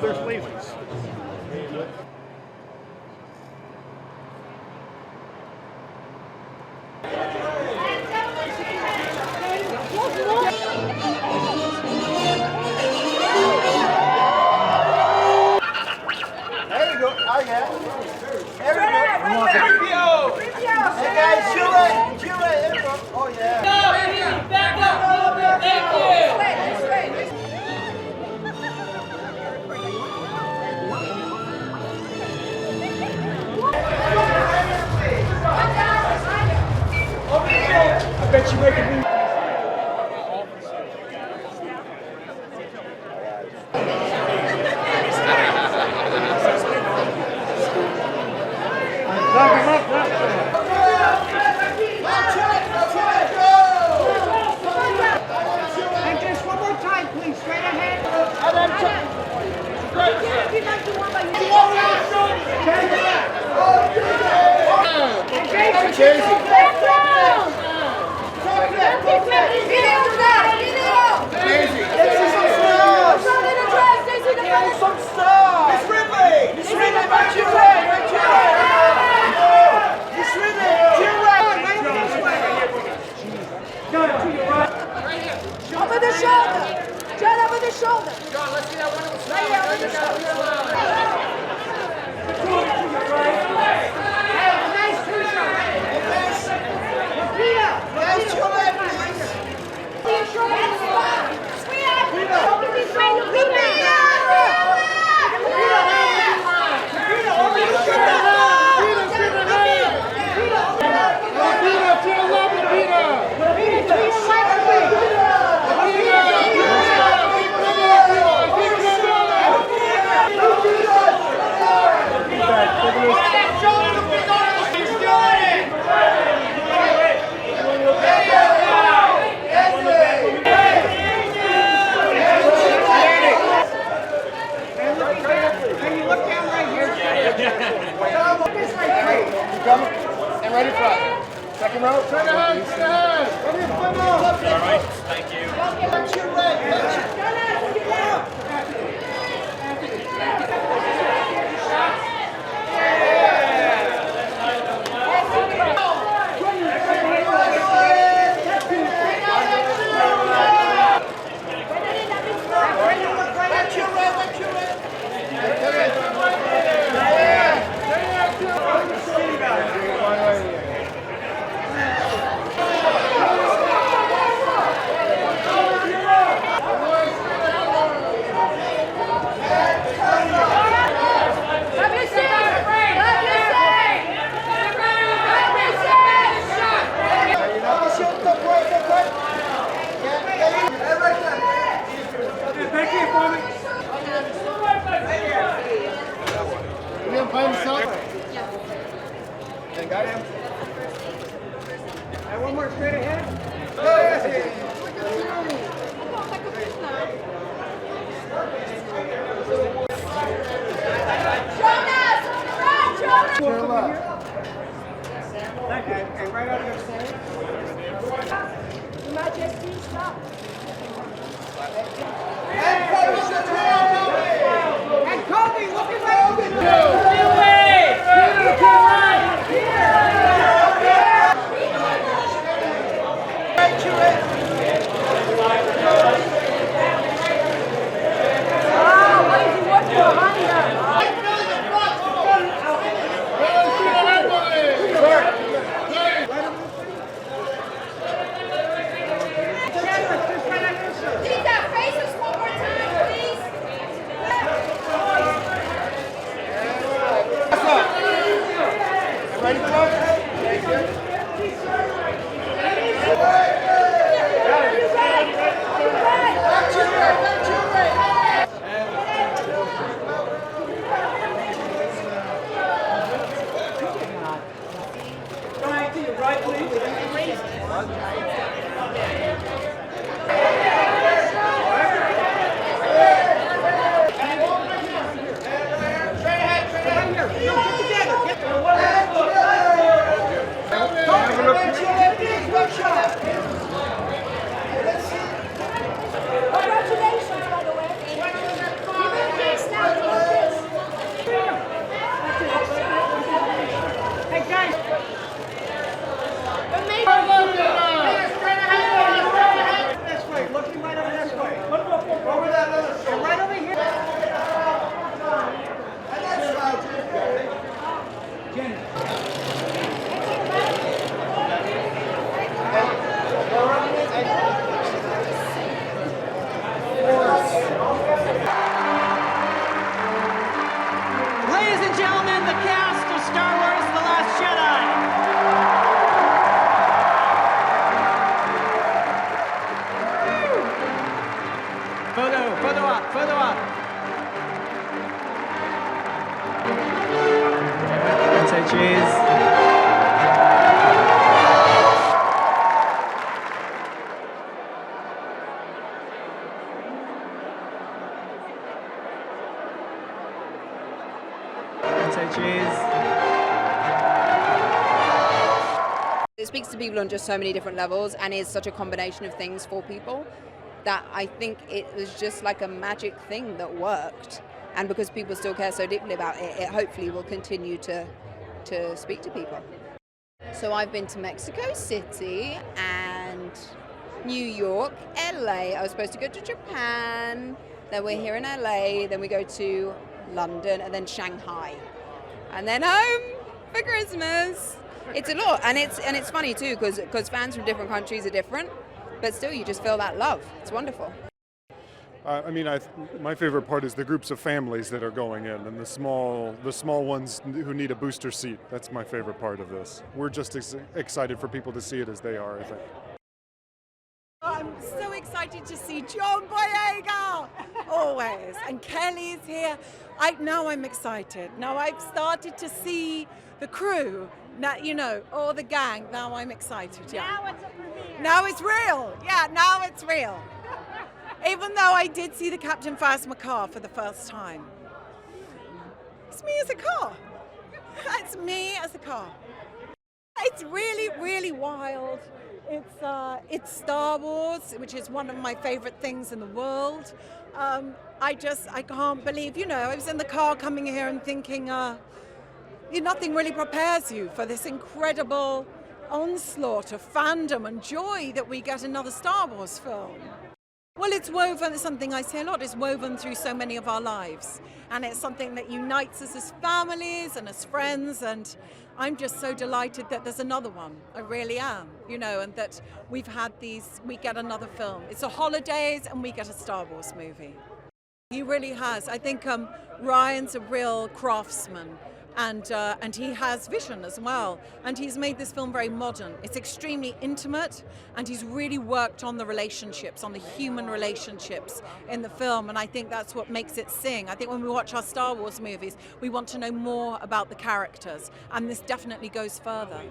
there's lasers. There you go. Oh yeah. There we go. Hey guys, chill it. Chill it. There we go. Oh yeah. Back up a little bit. Thank you. I bet you make it. And just one more time, please, straight ahead. Over the shoulder. John, over the shoulder. John, let's see that wonderful smile. Leia, over the shoulder. Hey, nice two-shot. Repeat up. Guys, chill it, please. Can you look down right here? And right in front. Second row. Turn ahead. All right. Thank you. And one more straight ahead. And right out of your center. Majesty, stop. And Kobe, looking right. Congratulations, by the way. Give him a kiss now. Say cheese. It speaks to people on just so many different levels and is such a combination of things for people that I think it was just like a magic thing that worked. And because people still care so deeply about it, it hopefully will continue to speak to people. So I've been to Mexico City and New York, LA. I was supposed to go to Japan, then we're here in LA, then we go to London and then Shanghai. And then home for Christmas. It's a lot, and it's funny too because fans from different countries are different, but still you just feel that love. It's wonderful. My favorite part is the groups of families that are going in, and the small ones who need a booster seat. That's my favorite part of this. We're just excited for people to see it as they are, I think. I'm so excited to see John Boyega, always, and Kelly's here. Now I'm excited. Now I've started to see the crew. Now, you know, all the gang. Now I'm excited. Yeah. Now it's a premiere. Now it's real. Yeah, now it's real. Even though I did see the Captain Phasma car for the first time. It's me as a car. That's me as a car. It's really, really wild. It's Star Wars, which is one of my favorite things in the world. I can't believe, you know, I was in the car coming here and thinking, nothing really prepares you for this incredible onslaught of fandom and joy that we get another Star Wars film. Well, it's woven, it's something I say a lot, it's woven through so many of our lives. And it's something that unites us as families and as friends, and I'm just so delighted that there's another one. I really am, you know, and that we get another film. It's the holidays and we get a Star Wars movie. He really has. I think Ryan's a real craftsman. And he has vision as well. And he's made this film very modern. It's extremely intimate, and he's really worked on the relationships, on the human relationships in the film. And I think that's what makes it sing. I think when we watch our Star Wars movies, we want to know more about the characters. And this definitely goes further.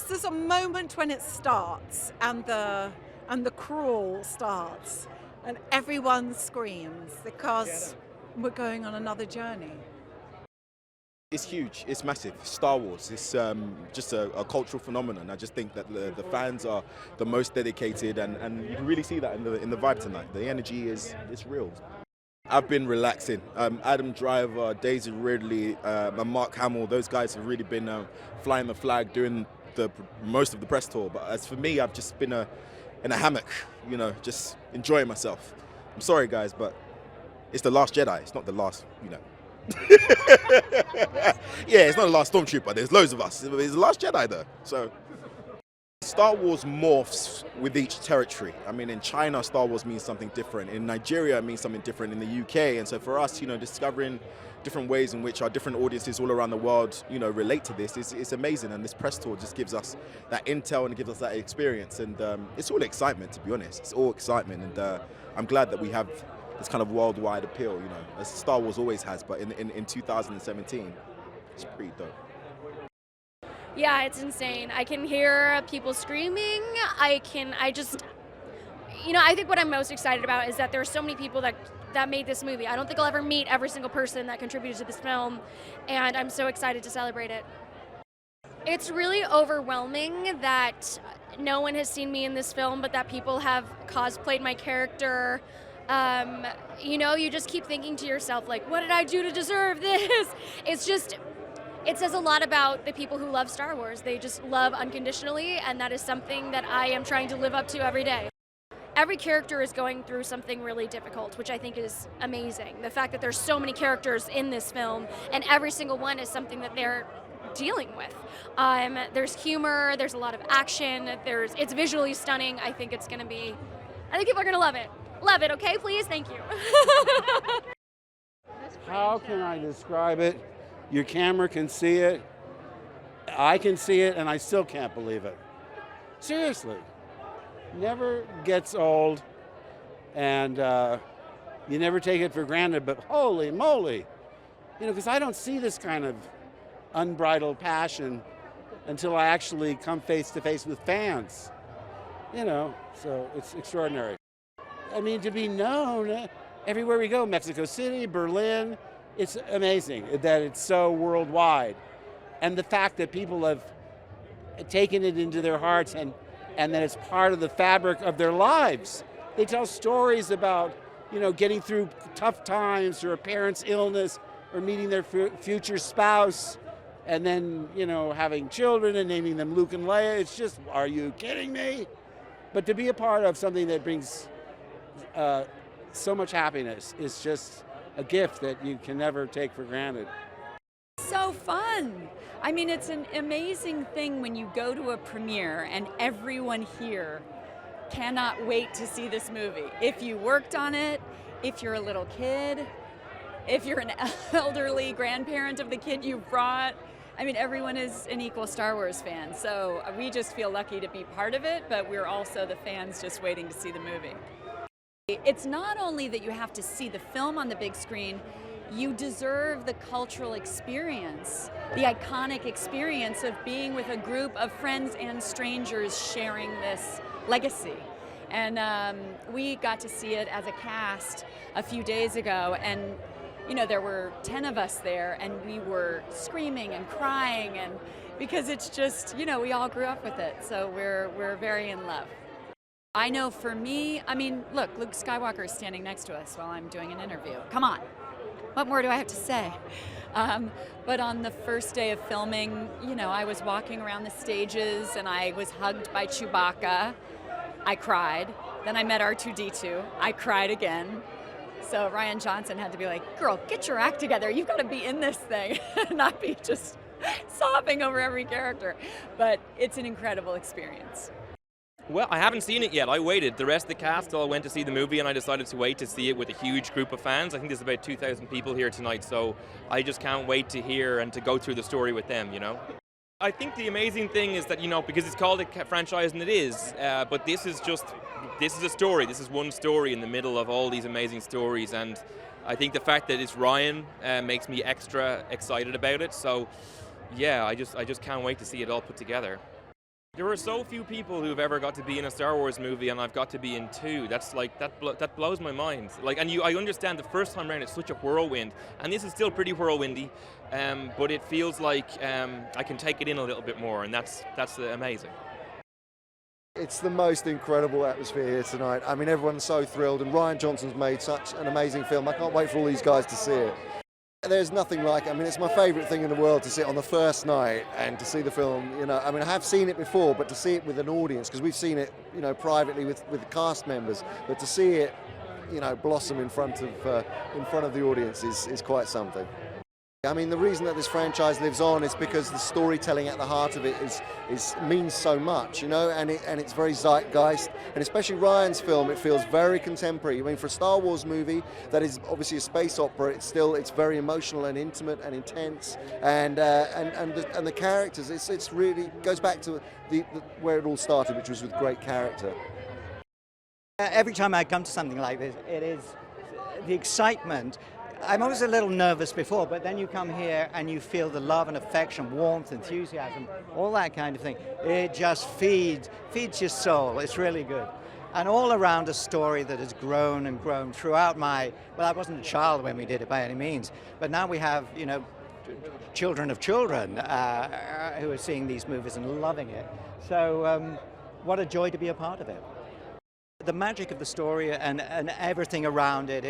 There's a moment when it starts and the crawl starts and everyone screams because we're going on another journey. It's huge, it's massive. Star Wars, it's just a cultural phenomenon. I just think that the fans are the most dedicated, and you can really see that in the vibe tonight. The energy is real. I've been relaxing. Adam Driver, Daisy Ridley, and Mark Hamill, those guys have really been flying the flag during most of the press tour. But as for me, I've just been in a hammock, you know, just enjoying myself. I'm sorry guys, but it's the Last Jedi, it's not the last, you know. Yeah, it's not the last Stormtrooper, there's loads of us. It's the Last Jedi though. So Star Wars morphs with each territory. I mean, in China, Star Wars means something different. In Nigeria, it means something different. In the UK, and so for us, you know, discovering different ways in which our different audiences all around the world, you know, relate to this is amazing. And this press tour just gives us that intel and it gives us that experience. And it's all excitement, to be honest. It's all excitement, and I'm glad that we have this kind of worldwide appeal, you know, as Star Wars always has, but in 2017, it's pretty dope. Yeah, it's insane. I can hear people screaming. I think what I'm most excited about is that there are so many people that made this movie. I don't think I'll ever meet every single person that contributed to this film, and I'm so excited to celebrate it. It's really overwhelming that no one has seen me in this film, but that people have cosplayed my character. You know, you just keep thinking to yourself, like, what did I do to deserve this? It says a lot about the people who love Star Wars. They just love unconditionally, and that is something that I am trying to live up to every day. Every character is going through something really difficult, which I think is amazing. The fact that there's so many characters in this film, and every single one is something that they're dealing with. There's humor, there's a lot of action, it's visually stunning. I think people are gonna love it. Love it, okay, please, thank you. How can I describe it? Your camera can see it, I can see it, and I still can't believe it. Seriously. Never gets old, and you never take it for granted, but holy moly. You know, because I don't see this kind of unbridled passion until I actually come face to face with fans. You know, so it's extraordinary. I mean, to be known everywhere we go, Mexico City, Berlin, It's amazing that it's so worldwide. And the fact that people have taken it into their hearts and that it's part of the fabric of their lives. They tell stories about, getting through tough times or a parent's illness or meeting their future spouse and then, having children and naming them Luke and Leia. It's just, are you kidding me? But to be a part of something that brings so much happiness is just a gift that you can never take for granted. So fun. I mean, it's an amazing thing when you go to a premiere and everyone here cannot wait to see this movie. If you worked on it, if you're a little kid, if you're an elderly grandparent of the kid you brought, I mean, everyone is an equal Star Wars fan. So we just feel lucky to be part of it, but we're also the fans just waiting to see the movie. It's not only that you have to see the film on the big screen, you deserve the cultural experience, the iconic experience of being with a group of friends and strangers sharing this legacy. And we got to see it as a cast a few days ago, and there were 10 of us there, and we were screaming and crying, and because it's just, we all grew up with it, so we're very in love. I know for me, I mean, look, Luke Skywalker is standing next to us while I'm doing an interview. Come on. What more do I have to say? But on the first day of filming, I was walking around the stages and I was hugged by Chewbacca. I cried. Then I met R2-D2. I cried again. So Ryan Johnson had to be like, girl, get your act together. You've got to be in this thing, not be just sobbing over every character. But it's an incredible experience. Well, I haven't seen it yet. I waited. The rest of the cast all went to see the movie, and I decided to wait to see it with a huge group of fans. I think there's about 2,000 people here tonight, so I just can't wait to hear and to go through the story with them, I think the amazing thing is that, because it's called a franchise, and it is, but this is a story. This is one story in the middle of all these amazing stories, and I think the fact that it's Ryan makes me extra excited about it. So, yeah, I just can't wait to see it all put together. There are so few people who've ever got to be in a Star Wars movie, and I've got to be in two. That's like that blows my mind. I understand the first time around it's such a whirlwind, and this is still pretty whirlwindy, but it feels like I can take it in a little bit more, and that's amazing. It's the most incredible atmosphere here tonight. I mean, everyone's so thrilled, and Ryan Johnson's made such an amazing film. I can't wait for all these guys to see it. There's nothing like it. I mean, it's my favourite thing in the world to sit on the first night and to see the film. I mean, I have seen it before, but to see it with an audience, because we've seen it, privately with the cast members, but to see it, blossom in front of the audience is quite something. I mean, the reason that this franchise lives on is because the storytelling at the heart of it means so much, and it's very zeitgeist, and especially Ryan's film, it feels very contemporary. I mean, for a Star Wars movie that is obviously a space opera, it's very emotional and intimate and intense, and the characters, it's really goes back to where it all started, which was with great character. Every time I come to something like this, it is the excitement. I'm always a little nervous before, but then you come here and you feel the love and affection, warmth, enthusiasm, all that kind of thing. It just feeds your soul. It's really good. And all around a story that has grown and grown throughout I wasn't a child when we did it by any means, but now we have, children of children who are seeing these movies and loving it. So what a joy to be a part of it. The magic of the story and everything around it,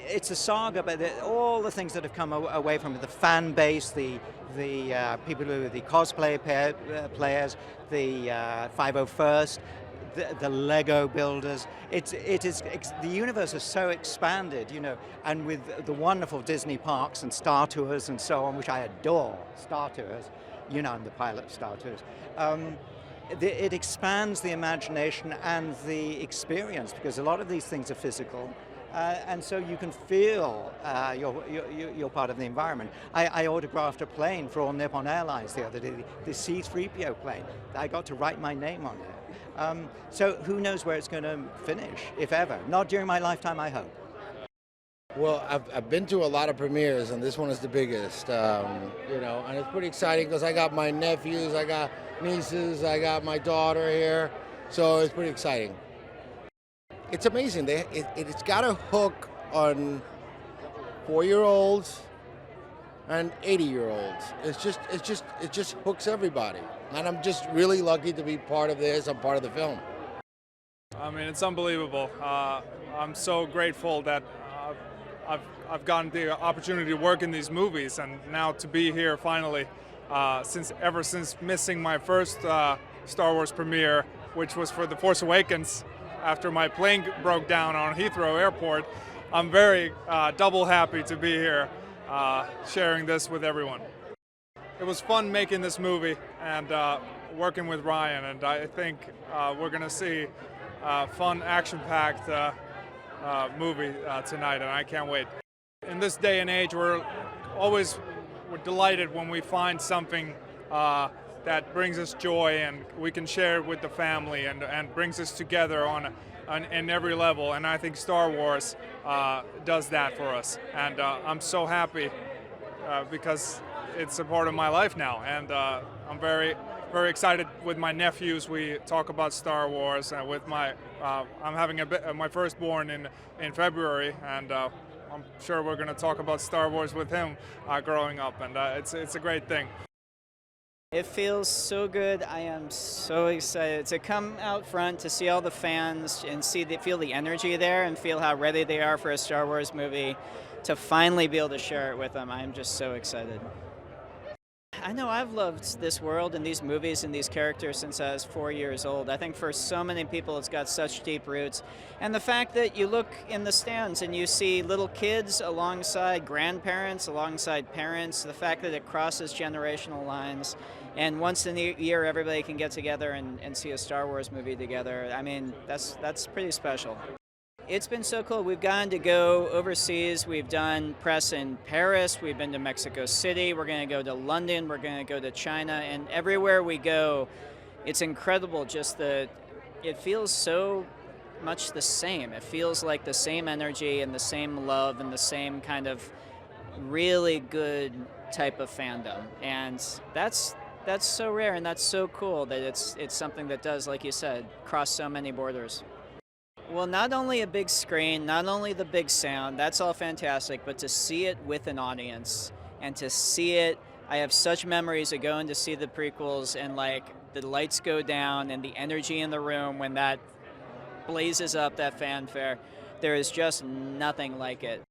it's a saga, but all the things that have come away from it, the fan base, the people who are the cosplay players, the 501st, the Lego builders. The universe is so expanded, and with the wonderful Disney parks and Star Tours and so on, which I adore, Star Tours, I'm the pilot of Star Tours. It expands the imagination and the experience, because a lot of these things are physical. And so you can feel you're part of the environment. I autographed a plane for All Nippon Airlines the other day, the C-3PO plane. I got to write my name on it. So who knows where it's going to finish, if ever. Not during my lifetime, I hope. Well, I've been to a lot of premieres, and this one is the biggest, and it's pretty exciting because I got my nephews, I got nieces, I got my daughter here, so it's pretty exciting. It's amazing. It's got a hook on 4-year-olds, and 80-year-olds. It just hooks everybody. And I'm just really lucky to be part of this. I'm part of the film. I mean, it's unbelievable. I'm so grateful that I've gotten the opportunity to work in these movies, and now to be here finally. Ever since missing my first Star Wars premiere, which was for The Force Awakens, after my plane broke down on Heathrow Airport, I'm very double happy to be here sharing this with everyone. It was fun making this movie and working with Ryan, and I think we're going to see a fun, action-packed movie tonight, and I can't wait. In this day and age, we're delighted when we find something that brings us joy and we can share it with the family and brings us together on every level. And I think Star Wars does that for us. And I'm so happy because it's a part of my life now. And I'm very, very excited with my nephews. We talk about Star Wars. With I'm having my firstborn in February, and I'm sure we're going to talk about Star Wars with him growing up, and it's a great thing. It feels so good. I am so excited to come out front to see all the fans and feel the energy there and feel how ready they are for a Star Wars movie, to finally be able to share it with them. I'm just so excited. I know I've loved this world and these movies and these characters since I was 4 years old. I think for so many people it's got such deep roots. And the fact that you look in the stands and you see little kids alongside grandparents, alongside parents, the fact that it crosses generational lines, and once in a year everybody can get together and see a Star Wars movie together, I mean, that's pretty special. It's been so cool. We've gotten to go overseas. We've done press in Paris. We've been to Mexico City. We're going to go to London. We're going to go to China. And everywhere we go, it's incredible. It feels so much the same. It feels like the same energy and the same love and the same kind of really good type of fandom. And that's so rare and that's so cool that it's something that does, like you said, cross so many borders. Well, not only a big screen, not only the big sound, that's all fantastic, but to see it with an audience and to see it, I have such memories of going to see the prequels and like the lights go down and the energy in the room when that blazes up, that fanfare. There is just nothing like it.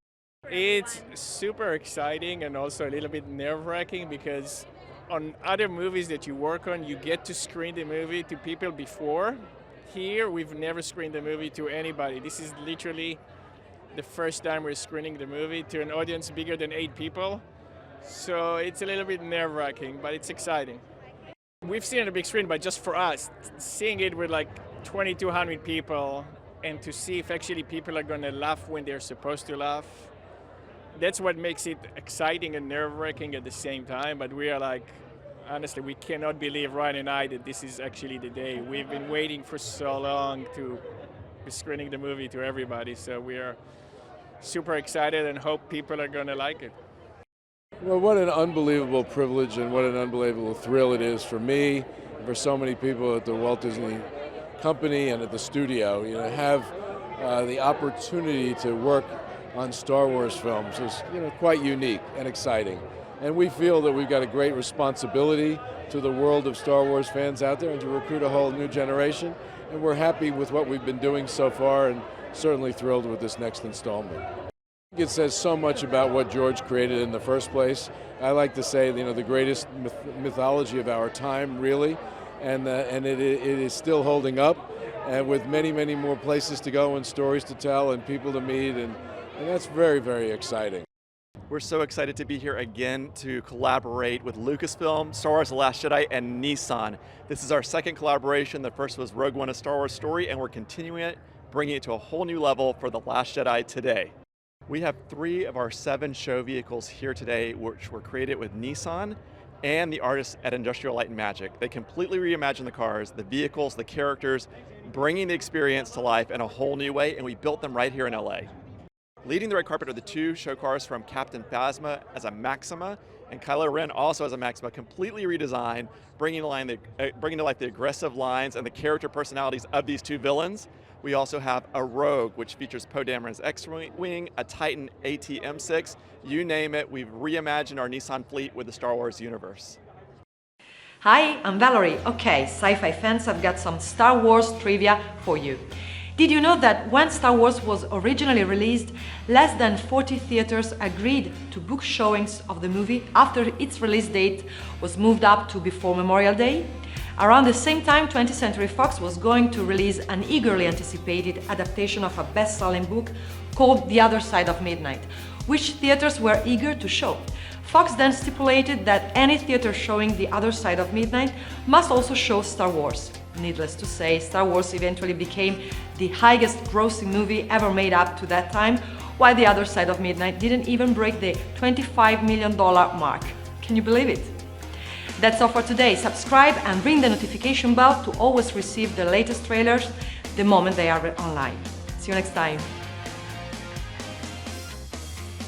It's super exciting and also a little bit nerve-wracking because on other movies that you work on, you get to screen the movie to people before. Here, we've never screened the movie to anybody. This is literally the first time we're screening the movie to an audience bigger than 8 people. So it's a little bit nerve-wracking, but it's exciting. We've seen it on a big screen, but just for us, seeing it with like 2,200 people and to see if actually people are going to laugh when they're supposed to laugh, that's what makes it exciting and nerve-wracking at the same time. But we are like, honestly, we cannot believe, Ryan and I, that this is actually the day. We've been waiting for so long to be screening the movie to everybody, so we are super excited and hope people are going to like it. Well, what an unbelievable privilege and what an unbelievable thrill it is for me and for so many people at the Walt Disney Company and at the studio. You know, have the opportunity to work on Star Wars films is, quite unique and exciting. And we feel that we've got a great responsibility to the world of Star Wars fans out there and to recruit a whole new generation. And we're happy with what we've been doing so far and certainly thrilled with this next installment. It says so much about what George created in the first place. I like to say, the greatest mythology of our time, really. And it is still holding up, and with many, many more places to go and stories to tell and people to meet. And that's very, very exciting. We're so excited to be here again to collaborate with Lucasfilm, Star Wars The Last Jedi, and Nissan. This is our second collaboration. The first was Rogue One: A Star Wars Story, and we're continuing it, bringing it to a whole new level for The Last Jedi today. We have 3 of our 7 show vehicles here today, which were created with Nissan and the artists at Industrial Light and Magic. They completely reimagined the cars, the vehicles, the characters, bringing the experience to life in a whole new way, and we built them right here in LA. Leading the red carpet are the two show cars from Captain Phasma as a Maxima, and Kylo Ren also as a Maxima, completely redesigned, bringing to life the aggressive lines and the character personalities of these two villains. We also have a Rogue, which features Poe Dameron's X-Wing, a Titan AT-M6. You name it, we've reimagined our Nissan fleet with the Star Wars universe. Hi, I'm Valerie. Okay, sci-fi fans, I've got some Star Wars trivia for you. Did you know that when Star Wars was originally released, less than 40 theaters agreed to book showings of the movie after its release date was moved up to before Memorial Day? Around the same time, 20th Century Fox was going to release an eagerly anticipated adaptation of a best-selling book called The Other Side of Midnight, which theaters were eager to show. Fox then stipulated that any theater showing The Other Side of Midnight must also show Star Wars. Needless to say, Star Wars eventually became the highest grossing movie ever made up to that time, while The Other Side of Midnight didn't even break the $25 million mark. Can you believe it? That's all for today. Subscribe and ring the notification bell to always receive the latest trailers the moment they are online. See you next time.